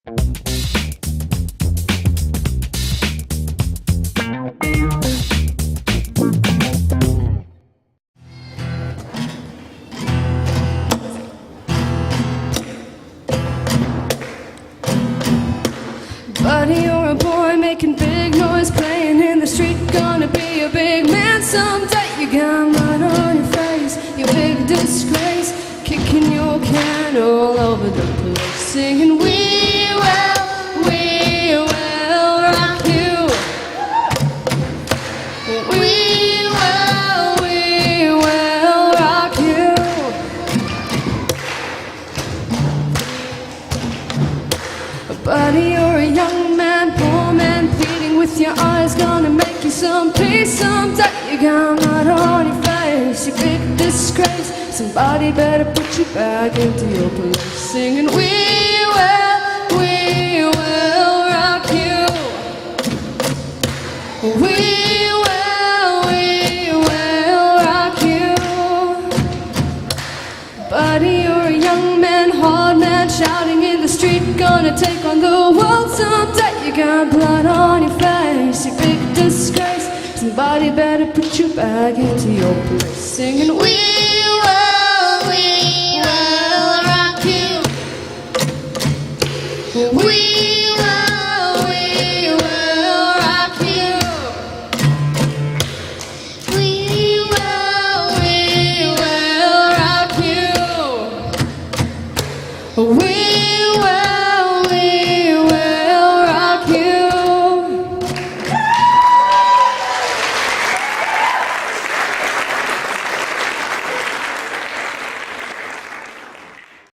Buddy, you're a boy making big noise, playing in the street, gonna be a big man someday. You got mud on your face, you big disgrace, kicking your can all over the place, singing we will rock you. We will rock you. Buddy, you're a young man, poor man, pleading with your eyes, gonna make you some peace someday. You got mud on your face, you big disgrace, somebody better put you back into your place, singing we will rock you. We will rock you. Buddy, you're a young man, hard man, shouting in the street, gonna take on the world someday. You got blood on your face, you big disgrace, somebody better put you back into your place, singing we will rock you. We will rock you. We will rock you. We